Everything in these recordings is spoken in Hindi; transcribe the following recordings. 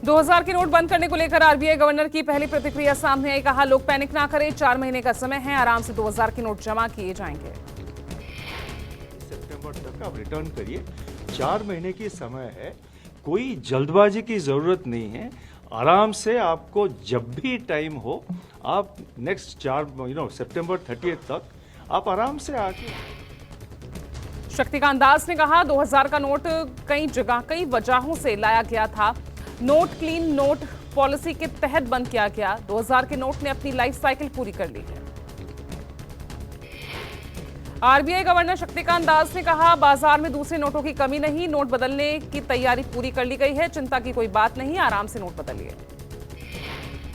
2000 के नोट बंद करने को लेकर आरबीआई गवर्नर की पहली प्रतिक्रिया सामने आई। कहा, लोग पैनिक ना करें, 4 महीने का समय है, आराम से 2000 के नोट जमा किए जाएंगे। सितंबर तक आप रिटर्न करिए, 4 महीने की समय है, कोई जल्दबाजी की जरूरत नहीं है। आराम से आपको जब भी टाइम हो, आप नेक्स्ट 4 सितंबर 30 तक आप आराम से आके। शक्तिकांत दास ने कहा, 2000 का नोट कई जगह कई वजहों से लाया गया था। नोट क्लीन नोट पॉलिसी के तहत बंद किया गया। 2000 के नोट ने अपनी लाइफ साइकिल पूरी कर ली है। आरबीआई गवर्नर शक्तिकांत दास ने कहा, बाजार में दूसरे नोटों की कमी नहीं, नोट बदलने की तैयारी पूरी कर ली गई है, चिंता की कोई बात नहीं, आराम से नोट बदलिए।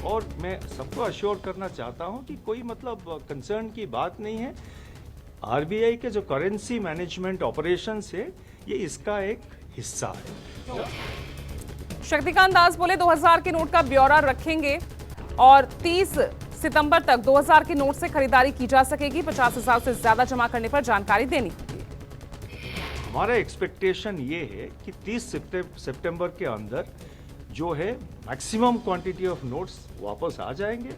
और मैं सबको अश्योर करना चाहता हूं कि कोई कंसर्न की बात नहीं है। आरबीआई के जो करेंसी मैनेजमेंट ऑपरेशंस है, ये इसका एक हिस्सा है। शक्तिकांत दास बोले, 2000 के नोट का ब्यौरा रखेंगे और 30 सितंबर तक 2000 के नोट से खरीदारी की जा सकेगी। 50,000 से ज्यादा जमा करने पर जानकारी देनी होगी। हमारा एक्सपेक्टेशन ये है कि 30 सितंबर के अंदर जो है मैक्सिमम क्वांटिटी ऑफ नोट्स वापस आ जाएंगे।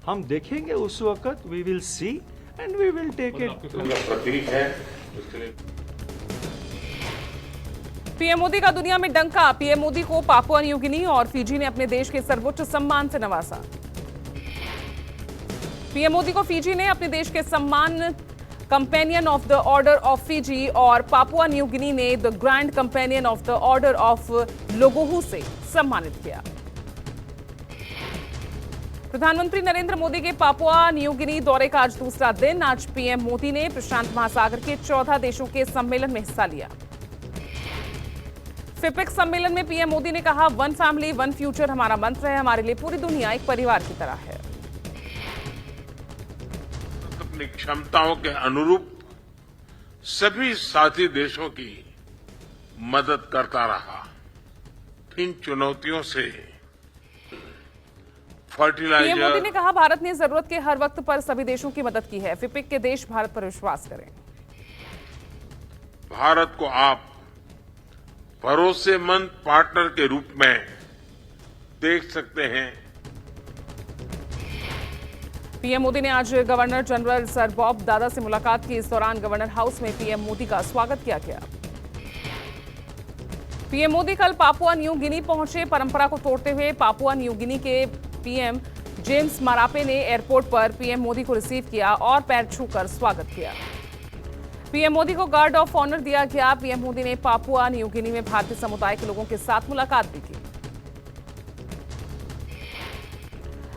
हम देखेंगे उस वक्त, we will see and we will take it. प्रतीक है उसके लिए। पीएम मोदी का दुनिया में डंका। पीएम मोदी को पापुआ न्यू गिनी और फिजी ने अपने देश के सर्वोच्च सम्मान से नवाजा। पीएम मोदी को फिजी ने अपने देश के सम्मान companion of the order of Fiji और पापुआ न्यू गिनी ने the grand companion of the order of लोगोहू से सम्मानित किया। प्रधानमंत्री नरेंद्र मोदी के पापुआ न्यू गिनी दौरे का आज दूसरा दिन। आज पीएम मोदी ने प्रशांत महासागर के 14 देशों के सम्मेलन में हिस्सा लिया। फिपिक सम्मेलन में पीएम मोदी ने कहा, वन फैमिली वन फ्यूचर हमारा मंत्र है, हमारे लिए पूरी दुनिया एक परिवार की तरह है। अपनी क्षमताओं के अनुरूप सभी साथी देशों की मदद करता रहा। इन चुनौतियों से फर्टिलाइजर। पीएम मोदी ने कहा, भारत ने जरूरत के हर वक्त पर सभी देशों की मदद की है। फिपिक के देश भारत पर विश्वास करें। भारत को आप भरोसेमंद पार्टनर के रूप में देख सकते हैं। पीएम मोदी ने आज गवर्नर जनरल सर बॉब दादा से मुलाकात की। इस दौरान गवर्नर हाउस में पीएम मोदी का स्वागत किया गया। पीएम मोदी कल पापुआ न्यू गिनी पहुंचे। परंपरा को तोड़ते हुए पापुआ न्यू गिनी के पीएम जेम्स मारापे ने एयरपोर्ट पर पीएम मोदी को रिसीव किया और पैर छूकर स्वागत किया। पीएम मोदी को गार्ड ऑफ ऑनर दिया गया। पीएम मोदी ने पापुआ न्यू गिनी में भारतीय समुदाय के लोगों के साथ मुलाकात भी की।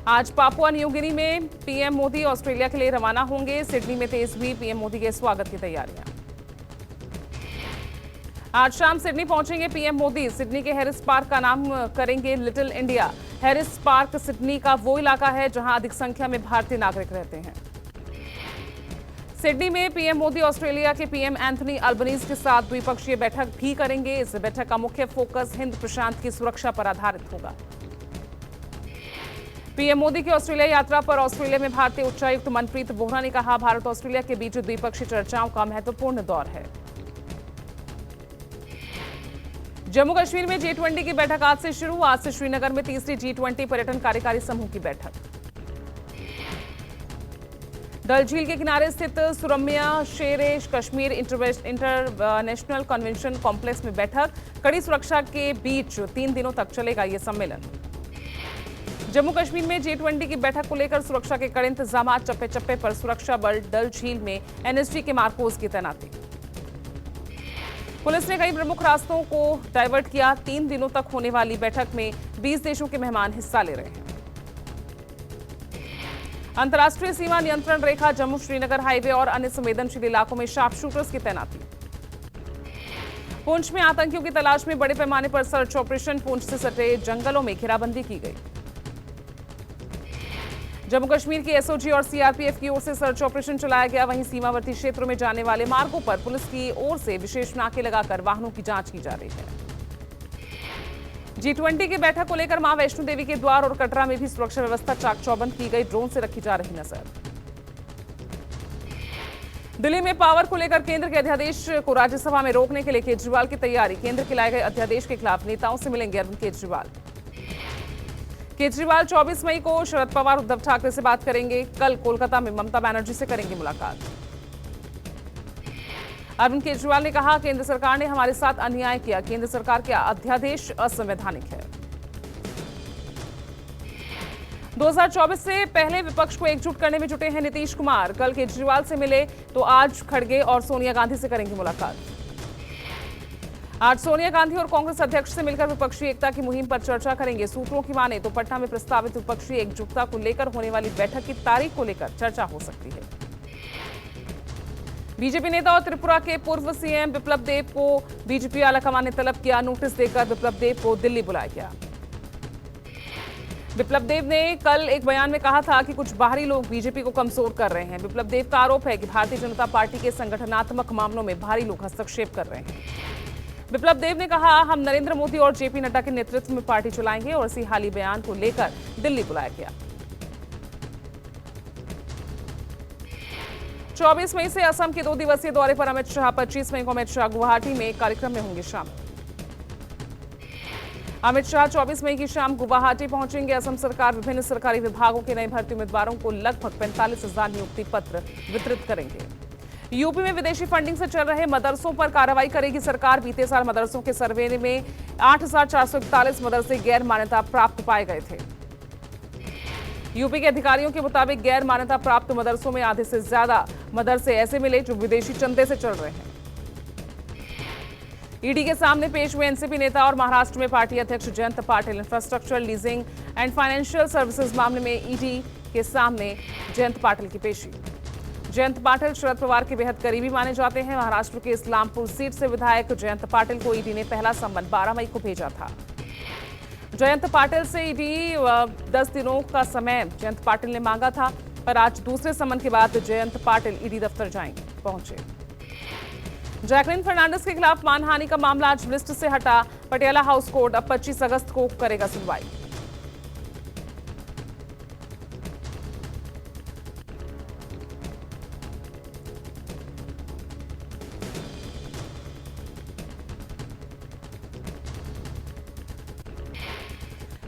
आज पापुआ न्यू गिनी में पीएम मोदी ऑस्ट्रेलिया के लिए रवाना होंगे। सिडनी में तेज हुई पीएम मोदी के स्वागत की तैयारियां। आज शाम सिडनी पहुंचेंगे पीएम मोदी। सिडनी के हैरिस पार्क का नाम करेंगे little India. Harris park Sydney का वो इलाका है जहां अधिक संख्या में भारतीय नागरिक रहते हैं। सिडनी में पीएम मोदी ऑस्ट्रेलिया के पीएम एंथनी अल्बनीज के साथ द्विपक्षीय बैठक भी करेंगे। इस बैठक का मुख्य फोकस हिंद प्रशांत की सुरक्षा पर आधारित होगा। पीएम मोदी की ऑस्ट्रेलिया यात्रा पर ऑस्ट्रेलिया में भारतीय उच्चायुक्त मनप्रीत बोहरा ने कहा, भारत ऑस्ट्रेलिया के बीच द्विपक्षीय चर्चाओं का महत्वपूर्ण दौर है। जम्मू कश्मीर में G20 की बैठक आज से शुरू। आज से श्रीनगर में तीसरी G20 पर्यटन कार्यकारी समूह की बैठक। डल झील के किनारे स्थित सुरम्या शेर कश्मीर इंटरनेशनल कन्वेंशन कॉम्प्लेक्स में बैठक। कड़ी सुरक्षा के बीच 3 दिनों तक चलेगा यह सम्मेलन। जम्मू कश्मीर में G20 की बैठक को लेकर सुरक्षा के कड़े इंतजाम। चप्पे चप्पे पर सुरक्षा बल। डल झील में NSG के मार्कोस की तैनाती। पुलिस ने कई प्रमुख रास्तों को डाइवर्ट किया। 3 दिनों तक होने वाली बैठक में 20 देशों के मेहमान हिस्सा ले रहे हैं। अंतर्राष्ट्रीय सीमा नियंत्रण रेखा, जम्मू श्रीनगर हाईवे और अन्य संवेदनशील इलाकों में शार्प शूटर्स की तैनाती। पुंछ में आतंकियों की तलाश में बड़े पैमाने पर सर्च ऑपरेशन। पुंछ से सटे जंगलों में घेराबंदी की गई। जम्मू कश्मीर की एसओजी और सीआरपीएफ की ओर से सर्च ऑपरेशन चलाया गया। वहीं सीमावर्ती क्षेत्रों में जाने वाले मार्गों पर पुलिस की ओर से विशेष नाके लगाकर वाहनों की जांच की जा रही है। G20 की बैठक को लेकर मां वैष्णो देवी के द्वार और कटरा में भी सुरक्षा व्यवस्था चाक चौबंद की गई। ड्रोन से रखी जा रही नजर। दिल्ली में पावर को लेकर केंद्र के अध्यादेश को राज्यसभा में रोकने के लिए केजरीवाल की तैयारी। केंद्र के लाए गए अध्यादेश के खिलाफ नेताओं से मिलेंगे अरविंद केजरीवाल। केजरीवाल 24 मई को शरद पवार उद्धव ठाकरे से बात करेंगे। कल कोलकाता में ममता बनर्जी से करेंगे मुलाकात। अरविंद केजरीवाल ने कहा केंद्र सरकार ने हमारे साथ अन्याय किया, केंद्र सरकार के अध्यादेश असंवैधानिक है। 2024 से पहले विपक्ष को एकजुट करने में जुटे हैं नीतीश कुमार। कल केजरीवाल से मिले तो आज खड़गे और सोनिया गांधी से करेंगे मुलाकात। आज सोनिया गांधी और कांग्रेस अध्यक्ष से मिलकर विपक्षी एकता की मुहिम पर चर्चा करेंगे। सूत्रों की माने तो पटना में प्रस्तावित विपक्षी एकजुटता को लेकर होने वाली बैठक की तारीख को लेकर चर्चा हो सकती है। बीजेपी नेता और त्रिपुरा के पूर्व सीएम बिप्लब देब को बीजेपी आलाकमान ने तलब किया। नोटिस देकर बिप्लब देब को दिल्ली बुलाया गया। बिप्लब देब ने कल एक बयान में कहा था कि कुछ बाहरी लोग बीजेपी को कमजोर कर रहे हैं। बिप्लब देब का आरोप है कि भारतीय जनता पार्टी के संगठनात्मक मामलों में बाहरी लोग हस्तक्षेप कर रहे हैं। बिप्लब देब ने कहा हम नरेंद्र मोदी और जेपी नड्डा के नेतृत्व में पार्टी चलाएंगे और इसी हाल ही बयान को लेकर दिल्ली बुलाया गया। 24 मई से असम के 2 दिवसीय दौरे पर अमित शाह। 25 मई को अमित शाह गुवाहाटी में एक कार्यक्रम में होंगे शामिल। अमित शाह 24 मई की शाम गुवाहाटी पहुंचेंगे। असम सरकार विभिन्न सरकारी विभागों के नए भर्ती उम्मीदवारों को लगभग 45,000 नियुक्ति पत्र वितरित करेंगे। यूपी में विदेशी फंडिंग से चल रहे मदरसों पर कार्रवाई करेगी सरकार। बीते साल मदरसों के सर्वे में 8,441 मदरसे गैर मान्यता प्राप्त पाए गए थे। यूपी के अधिकारियों के मुताबिक गैर मान्यता प्राप्त मदरसों में आधे से ज्यादा मदरसे ऐसे मिले जो विदेशी चंदे से चल रहे हैं। ईडी के सामने पेश हुए एनसीपी नेता और महाराष्ट्र में पार्टी अध्यक्ष Jayant Patil. Infrastructure leasing and financial services मामले में ईडी के सामने जयंत पाटिल की पेशी। जयंत पाटिल शरद पवार के बेहद करीबी माने जाते हैं। महाराष्ट्र के इस्लामपुर सीट से विधायक जयंत पाटिल को ईडी ने पहला सम्मन 12 मई को भेजा था। जयंत पाटिल से ईडी 10 दिनों का समय जयंत पाटिल ने मांगा था, पर आज दूसरे सम्मन के बाद जयंत पाटिल ईडी दफ्तर पहुंचे। जैकलिन फर्नांडिस के खिलाफ मानहानि का मामला आज लिस्ट से हटा। पटियाला हाउस कोर्ट अब 25 अगस्त को करेगा सुनवाई।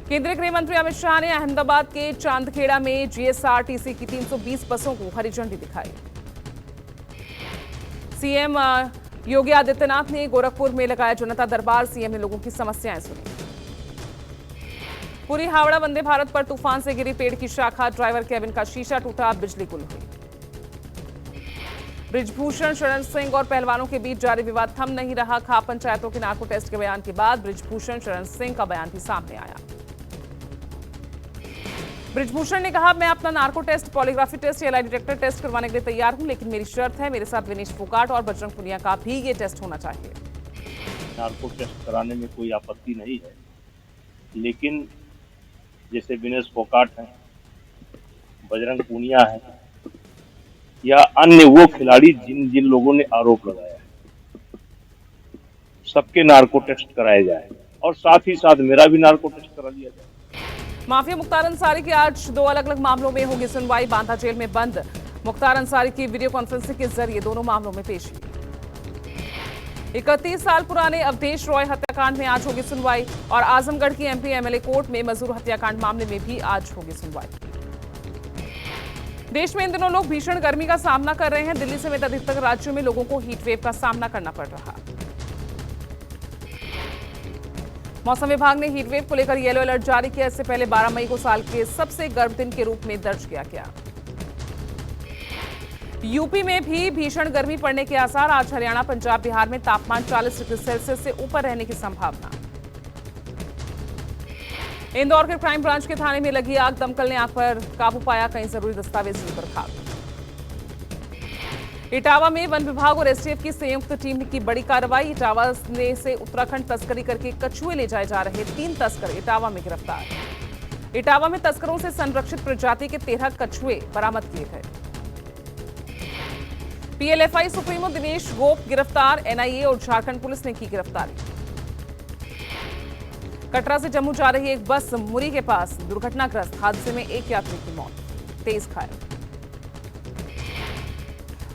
केंद्रीय गृह मंत्री अमित शाह ने अहमदाबाद के चांदखेड़ा में जीएसआरटीसी की 320 बसों को हरी झंडी दिखाई। सीएम योगी आदित्यनाथ ने गोरखपुर में लगाया जनता दरबार। सीएम ने लोगों की समस्याएं सुनी। पूरी हावड़ा वंदे भारत पर तूफान से गिरी पेड़ की शाखा। ड्राइवर केबिन का शीशा टूटा, बिजली गुल हुई। बृजभूषण शरण सिंह और पहलवानों के बीच जारी विवाद थम नहीं रहा। खाप पंचायतों के नार्को टेस्ट के बयान के बाद बृजभूषण शरण सिंह का बयान भी सामने आया। बृजभूषण ने कहा मैं अपना नार्को टेस्ट, पॉलीग्राफी टेस्ट या लाई डिटेक्टर टेस्ट करवाने के लिए तैयार हूं, लेकिन मेरी शर्त है मेरे साथ विनेश फोगाट और बजरंग पुनिया का भी ये टेस्ट होना चाहिए। नार्को टेस्ट कराने में कोई आपत्ति नहीं है, लेकिन जैसे विनेश फोगाट हैं, बजरंग पुनिया है या अन्य वो खिलाड़ी जिन जिन लोगों ने आरोप लगाया है, सबके नार्को टेस्ट कराए जाए और साथ ही साथ मेरा भी नार्को टेस्ट करा लिया जाए। माफिया मुख्तार अंसारी की आज 2 अलग-अलग मामलों में होगी सुनवाई। बांदा जेल में बंद मुख्तार अंसारी की वीडियो कॉन्फ्रेंसिंग के जरिए दोनों मामलों में पेशी। 31 साल पुराने अवधेश रॉय हत्याकांड में आज होगी सुनवाई और आजमगढ़ की एमपी एमएलए कोर्ट में मजदूर हत्याकांड मामले में भी आज होगी सुनवाई। देश में इन दिनों लोग भीषण गर्मी का सामना कर रहे हैं। दिल्ली समेत अधिकतर राज्यों में लोगों को हीट वेव का सामना करना पड़ रहा है। मौसम विभाग ने हीट वेव को लेकर येलो अलर्ट जारी किया। इससे पहले 12 मई को साल के सबसे गर्म दिन के रूप में दर्ज किया गया। यूपी में भी भीषण गर्मी पड़ने के आसार। आज हरियाणा, पंजाब, बिहार में तापमान 40 डिग्री सेल्सियस से ऊपर रहने की संभावना। इंदौर के क्राइम ब्रांच के थाने में लगी आग, दमकल ने आग पर काबू पाया। कई जरूरी दस्तावेज जलकर खाक। इटावा में वन विभाग और एसटीएफ की संयुक्त टीम की बड़ी कार्रवाई। इटावा से उत्तराखंड तस्करी करके कछुए ले जाए जा रहे 3 तस्कर इटावा में गिरफ्तार। इटावा में तस्करों से संरक्षित प्रजाति के 13 कछुए बरामद किए गए। पीएलएफआई सुप्रीमो दिनेश गोप गिरफ्तार। एनआईए और झारखंड पुलिस ने की गिरफ्तारी। कटरा से जम्मू जा रही एक बस मुरी के पास दुर्घटनाग्रस्त। हादसे में एक यात्री की मौत, 23 घायल।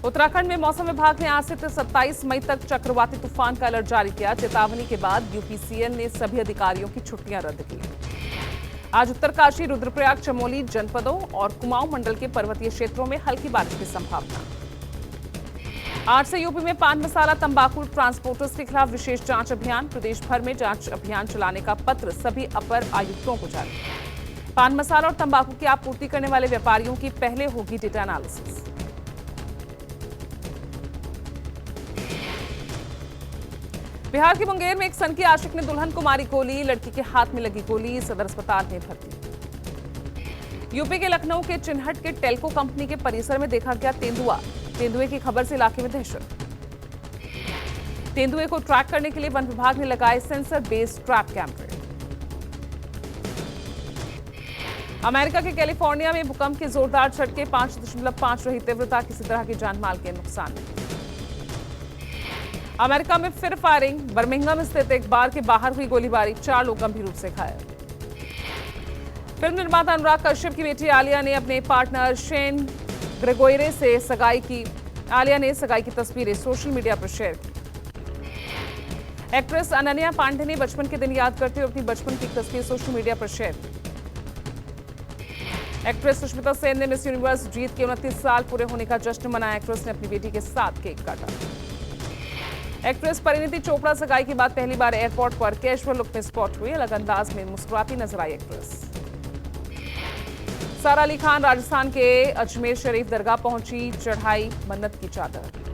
उत्तराखंड में मौसम विभाग ने आज से 27 मई तक चक्रवाती तूफान का अलर्ट जारी किया। चेतावनी के बाद यूपीसीएल ने सभी अधिकारियों की छुट्टियां रद्द की। आज उत्तरकाशी, रुद्रप्रयाग, चमोली जनपदों और कुमाऊं मंडल के पर्वतीय क्षेत्रों में हल्की बारिश की संभावना। आज से यूपी में पान मसाला तंबाकू ट्रांसपोर्टर्स के खिलाफ विशेष जांच अभियान। प्रदेश भर में जांच अभियान चलाने का पत्र सभी अपर आयुक्तों को जारी। पान मसाला और तंबाकू की आपूर्ति करने वाले व्यापारियों की पहले होगी डेटा एनालिसिस। बिहार के मुंगेर में एक सनकी आशिक ने दुल्हन को मारी गोली। लड़की के हाथ में लगी गोली, सदर अस्पताल में भर्ती। यूपी के लखनऊ के चिन्हट के टेल्को कंपनी के परिसर में देखा गया तेंदुआ। तेंदुए की खबर से इलाके में दहशत। तेंदुए को ट्रैक करने के लिए वन विभाग ने लगाए सेंसर बेस्ड ट्रैप कैमरे। अमेरिका के कैलिफोर्निया में भूकंप के जोरदार झटके, 5.5 रही तीव्रता, किसी तरह की जानमाल के नुकसान नहीं। अमेरिका में फिर फायरिंग, बर्मिंघम स्थित एक बार के बाहर हुई गोलीबारी, 4 लोग गंभीर रूप से घायल। फिल्म निर्माता अनुराग कश्यप की बेटी आलिया ने अपने पार्टनर शेन ग्रेगोयरे से सगाई की। आलिया ने सगाई की तस्वीरें सोशल मीडिया पर शेयर की। एक्ट्रेस अनन्या पांडे ने बचपन के दिन याद करते हुए अपनी बचपन की तस्वीर सोशल मीडिया पर शेयर की। एक्ट्रेस सुष्मिता सेन ने मिस यूनिवर्स जीत के 29 साल पूरे होने का जश्न मनाया। एक्ट्रेस ने अपनी बेटी के साथ केक काटा। एक्ट्रेस परिणीति चोपड़ा सगाई के बाद पहली बार एयरपोर्ट पर कैजुअल लुक में स्पॉट हुई। अलग अंदाज में मुस्कुराती नजर आई एक्ट्रेस। सारा अली खान राजस्थान के अजमेर शरीफ दरगाह पहुंची, चढ़ाई मन्नत की चादर।